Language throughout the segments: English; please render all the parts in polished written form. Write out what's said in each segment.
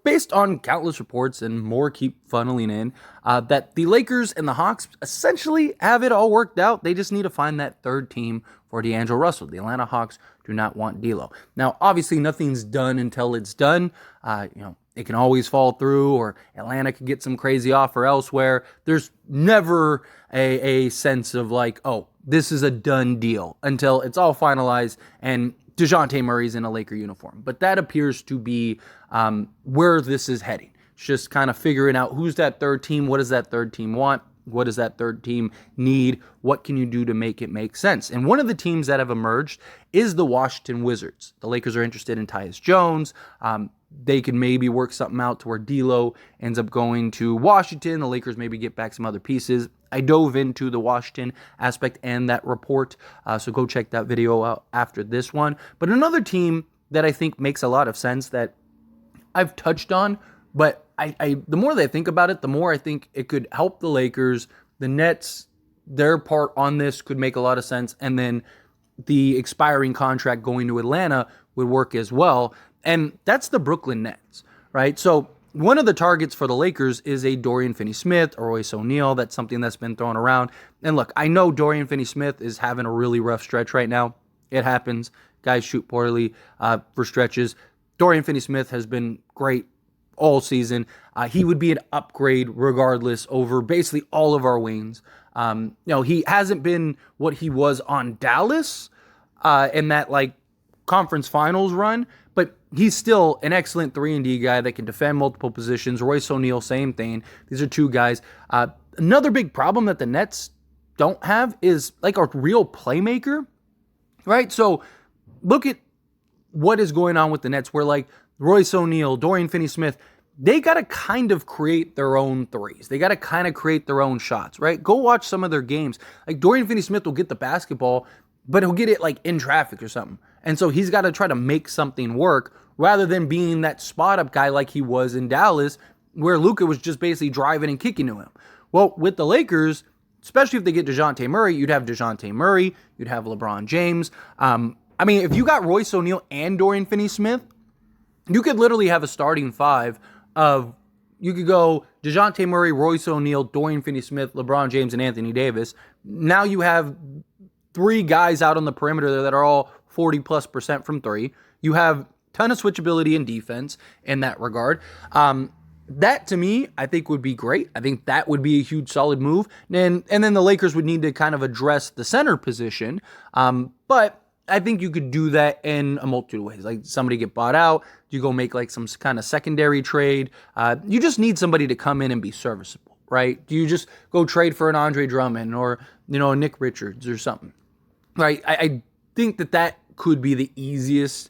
based on countless reports and more keep funneling in, that the Lakers and the Hawks essentially have it all worked out. They just need to find that third team for D'Angelo Russell. The Atlanta Hawks do not want D'Lo. Now, obviously, nothing's done until it's done. It can always fall through, or Atlanta could get some crazy offer elsewhere. There's never a sense of like, oh, this is a done deal until it's all finalized and Dejounte Murray's in a Laker uniform. But that appears to be where this is heading. It's just kind of figuring out who's that third team, what does that third team want, what does that third team need, what can you do to make it make sense. And one of the teams that have emerged is the Washington Wizards. The Lakers are interested in Tyus Jones. They could maybe work something out to where D'Lo ends up going to Washington. The Lakers maybe get back some other pieces. I dove into the Washington aspect and that report, so go check that video out after this one. But another team that I think makes a lot of sense that I've touched on, but the more that I think about it, the more I think it could help the Lakers. The Nets, their part on this could make a lot of sense, and then the expiring contract going to Atlanta would work as well. And that's the Brooklyn Nets, right? So one of the targets for the Lakers is a Dorian Finney-Smith or Royce O'Neal. That's something that's been thrown around. And look, I know Dorian Finney-Smith is having a really rough stretch right now. It happens. Guys shoot poorly for stretches. Dorian Finney-Smith has been great all season. He would be an upgrade regardless over basically all of our wings. He hasn't been what he was on Dallas in that conference finals run, but he's still an excellent 3-and-D guy that can defend multiple positions. Royce O'Neal, same thing. These are two guys. Another big problem that the Nets don't have is a real playmaker, right? So look at what is going on with the Nets where Royce O'Neal, Dorian Finney-Smith, they got to kind of create their own threes. They got to kind of create their own shots, right? Go watch some of their games. Dorian Finney-Smith will get the basketball, but he'll get it in traffic or something. And so he's got to try to make something work rather than being that spot-up guy like he was in Dallas where Luka was just basically driving and kicking to him. Well, with the Lakers, especially if they get Dejounte Murray, you'd have Dejounte Murray, you'd have LeBron James. If you got Royce O'Neal and Dorian Finney-Smith, you could literally have a starting five of, you could go Dejounte Murray, Royce O'Neal, Dorian Finney-Smith, LeBron James, and Anthony Davis. Now you have three guys out on the perimeter that are all 40+% from three. You have a ton of switchability in defense in that regard. That, to me, I think would be great. I think that would be a huge solid move. And then the Lakers would need to kind of address the center position. But I think you could do that in a multitude of ways. Somebody get bought out, you go make some kind of secondary trade. You just need somebody to come in and be serviceable, right? Do you just go trade for an Andre Drummond or, a Nick Richards or something, right? I think that could be the easiest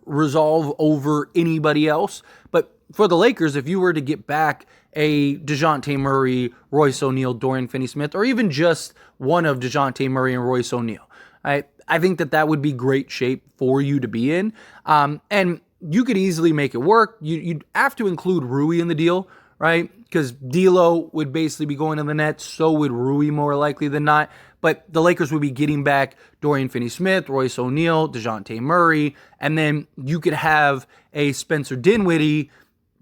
resolve over anybody else. But for the Lakers, if you were to get back a Dejounte Murray, Royce O'Neal, Dorian Finney-Smith, or even just one of Dejounte Murray and Royce O'Neal, I think that would be great shape for you to be in. And you could easily make it work. You'd have to include Rui in the deal, right? Because D'Lo would basically be going to the Nets, so would Rui more likely than not. But the Lakers would be getting back Dorian Finney-Smith, Royce O'Neal, Dejounte Murray, and then you could have a Spencer Dinwiddie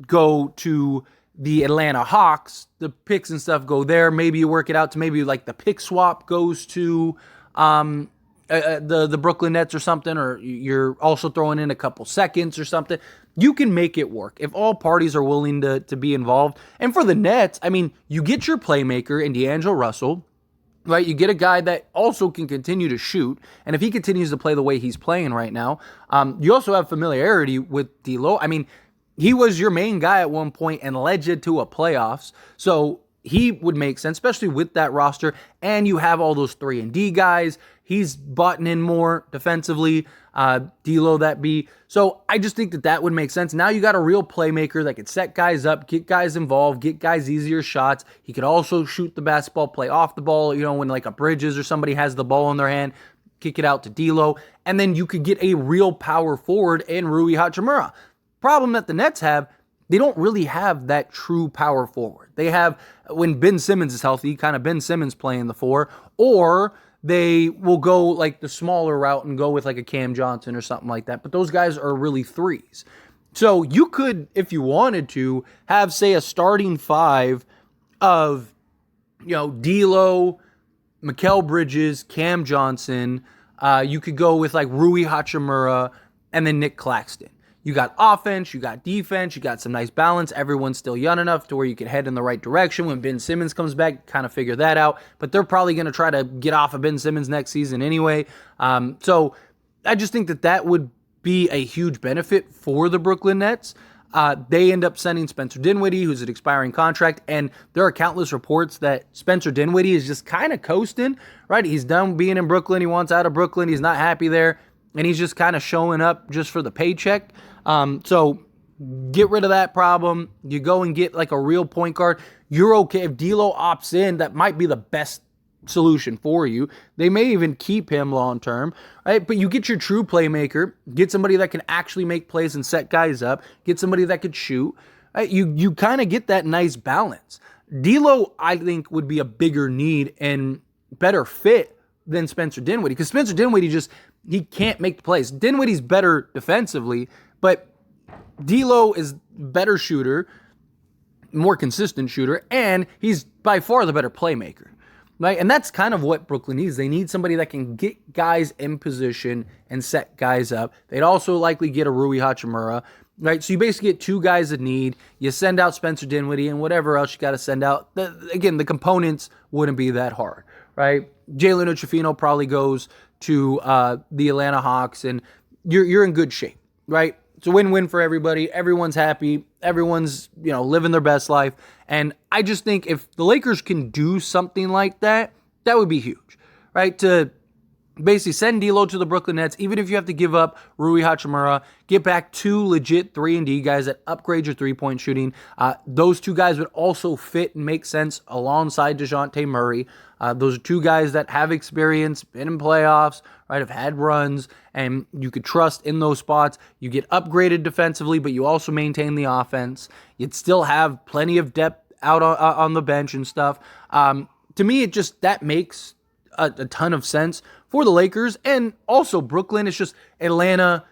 go to the Atlanta Hawks. The picks and stuff go there. Maybe you work it out to maybe the pick swap goes to the Brooklyn Nets or something, or you're also throwing in a couple seconds or something. You can make it work if all parties are willing to be involved. And for the Nets, you get your playmaker in D'Angelo Russell, right? You get a guy that also can continue to shoot. And if he continues to play the way he's playing right now, you also have familiarity with D'Lo. He was your main guy at one point and led you to a playoffs. So he would make sense, especially with that roster. And you have all those 3-and-D guys. He's butting in more defensively. D'Lo that be. So I just think that would make sense. Now you got a real playmaker that could set guys up, get guys involved, get guys easier shots. He could also shoot the basketball, play off the ball, when a Bridges or somebody has the ball in their hand, kick it out to D'Lo. And then you could get a real power forward in Rui Hachimura. Problem that the Nets have, they don't really have that true power forward. They have, when Ben Simmons is healthy, kind of Ben Simmons playing the 4, or they will go the smaller route and go with a Cam Johnson or something like that. But those guys are really 3s. So you could, if you wanted to, have, say, a starting five of, D'Lo, Mikal Bridges, Cam Johnson. You could go with like Rui Hachimura and then Nick Claxton. You got offense, you got defense, you got some nice balance. Everyone's still young enough to where you could head in the right direction. When Ben Simmons comes back, kind of figure that out. But they're probably going to try to get off of Ben Simmons next season anyway. So I just think that would be a huge benefit for the Brooklyn Nets. They end up sending Spencer Dinwiddie, who's an expiring contract, and there are countless reports that Spencer Dinwiddie is just kind of coasting, right? He's done being in Brooklyn. He wants out of Brooklyn. He's not happy there, and he's just kind of showing up just for the paycheck. So get rid of that problem. You go and get like a real point guard. You're okay. If D'Lo opts in, that might be the best solution for you. They may even keep him long term, right? But you get your true playmaker, get somebody that can actually make plays and set guys up, get somebody that could shoot. Right? You kind of get that nice balance. D'Lo, I think, would be a bigger need and better fit than Spencer Dinwiddie, because Spencer Dinwiddie he can't make the plays. Dinwiddie's better defensively, but D'Lo is better shooter, more consistent shooter, and he's by far the better playmaker. Right? And that's kind of what Brooklyn needs. They need somebody that can get guys in position and set guys up. They'd also likely get a Rui Hachimura. Right? So you basically get two guys that need. You send out Spencer Dinwiddie and whatever else you got to send out. Again, the components wouldn't be that hard. Right? Jalen Uchafino probably goes to the Atlanta Hawks, and you're in good shape. Right? It's a win-win for everybody. Everyone's happy. Everyone's, living their best life. And I just think if the Lakers can do something like that, that would be huge, right? To basically send D'Lo to the Brooklyn Nets, even if you have to give up Rui Hachimura, get back two legit 3-and-D guys that upgrade your three-point shooting. Those two guys would also fit and make sense alongside Dejounte Murray. Those are two guys that have experience, been in playoffs, right, have had runs, and you could trust in those spots. You get upgraded defensively, but you also maintain the offense. You'd still have plenty of depth out on the bench and stuff. To me, that makes a ton of sense for the Lakers, and also Brooklyn. It's just Atlanta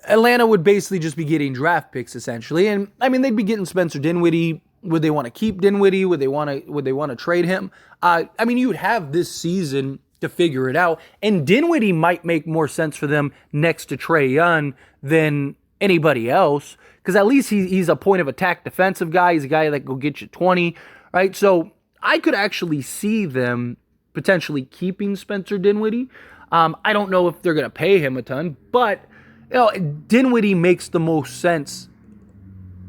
would basically just be getting draft picks essentially, and I mean they'd be getting Spencer Dinwiddie. Would they want to keep Dinwiddie? Would they want to trade him? I mean, you would have this season to figure it out, and Dinwiddie might make more sense for them next to Trae Young than anybody else, because at least he's a point of attack defensive guy. He's a guy that can go get you 20, right? So I could actually see them potentially keeping Spencer Dinwiddie. I don't know if they're going to pay him a ton, but Dinwiddie makes the most sense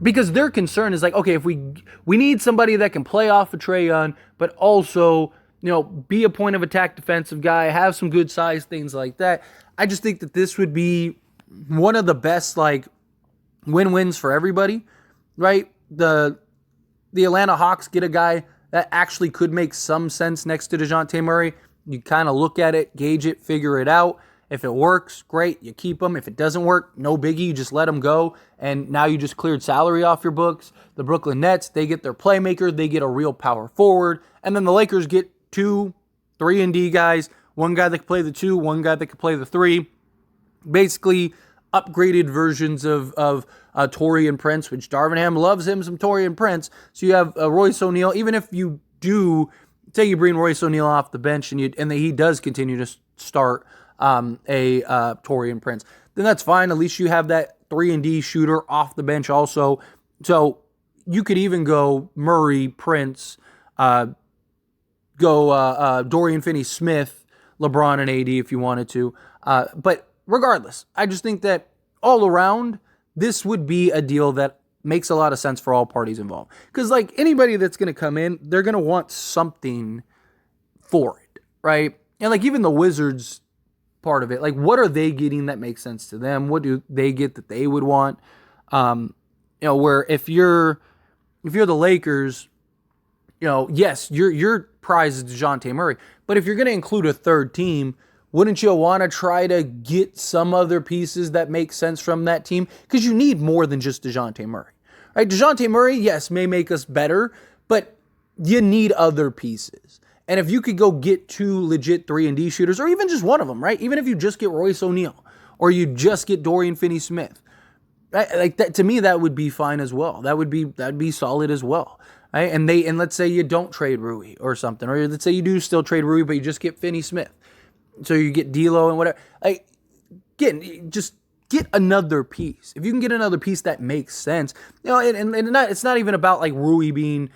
because their concern is like, okay, if we need somebody that can play off of Trae Young, but also be a point of attack defensive guy, have some good size, things like that. I just think that this would be one of the best like win-wins for everybody, right? The Atlanta Hawks get a guy that actually could make some sense next to DeJounte Murray. You kind of look at it, gauge it, figure it out. If it works, great, you keep him. If it doesn't work, no biggie, you just let him go. And now you just cleared salary off your books. The Brooklyn Nets, they get their playmaker, they get a real power forward. And then the Lakers get 2 3-and-D guys, one guy that can play the 2, one guy that can play the 3. Basically, upgraded versions of Taurean Prince, which Darvin Ham loves him some Taurean Prince. So you have Royce O'Neal. Even if you do, say you bring Royce O'Neal off the bench and he does continue to start Taurean Prince, then that's fine. At least you have that 3-and-D shooter off the bench also. So you could even go Murray, Prince, Dorian Finney-Smith, LeBron, and AD if you wanted to. But regardless, I just think that all around, this would be a deal that makes a lot of sense for all parties involved. Because like anybody that's going to come in, they're going to want something for it, right? And like even the Wizards part of it, like what are they getting that makes sense to them? What do they get that they would want? Where if you're the Lakers, yes, your prize is DeJounte Murray, but if you're going to include a third team, wouldn't you want to try to get some other pieces that make sense from that team? Because you need more than just DeJounte Murray. Right? DeJounte Murray, yes, may make us better, but you need other pieces. And if you could go get 2 legit 3-and-D shooters, or even just one of them, right? Even if you just get Royce O'Neal, or you just get Dorian Finney-Smith, Like that, to me, that would be fine as well. That'd be solid as well. Right? And let's say you don't trade Rui or something, or let's say you do still trade Rui, but you just get Finney Smith, so you get D'Lo and whatever. Like, just get another piece. If you can get another piece that makes sense, and it's not even about like Rui being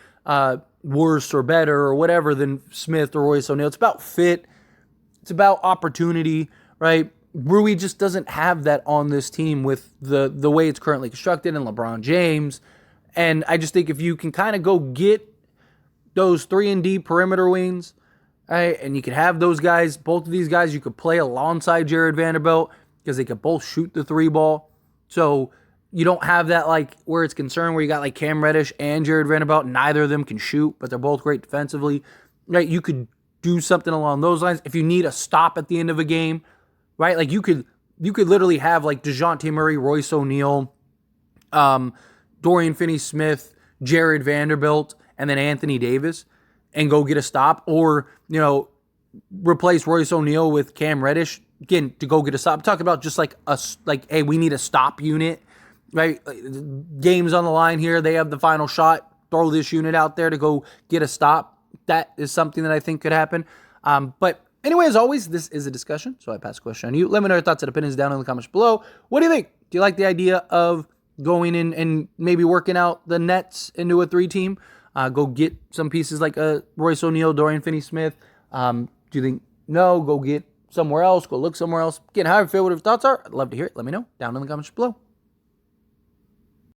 worse or better or whatever than Smith or Royce O'Neal. It's about fit. It's about opportunity, right? Rui just doesn't have that on this team with the way it's currently constructed, and LeBron James. And I just think if you can kind of go get those 3-and-D perimeter wings, right, and you can have those guys, both of these guys, you could play alongside Jared Vanderbilt because they could both shoot the 3 ball. So you don't have that like where it's concerned where you got like Cam Reddish and Jared Vanderbilt. Neither of them can shoot, but they're both great defensively. Right? You could do something along those lines. If you need a stop at the end of a game, right? Like you could literally have like Dejounte Murray, Royce O'Neal, Dorian Finney-Smith, Jared Vanderbilt, and then Anthony Davis, and go get a stop, or replace Royce O'Neal with Cam Reddish again to go get a stop. I'm talking about just like hey, we need a stop unit, right? Games on the line here. They have the final shot. Throw this unit out there to go get a stop. That is something that I think could happen. But anyway, as always, this is a discussion, so I pass the question on you. Let me know your thoughts and opinions down in the comments below. What do you think? Do you like the idea of going in and maybe working out the Nets into a 3-team? Go get some pieces like Royce O'Neal, Dorian Finney-Smith. Do you think no? Go get somewhere else. Go look somewhere else. Again, how you feel, what your thoughts are. I'd love to hear it. Let me know down in the comments below.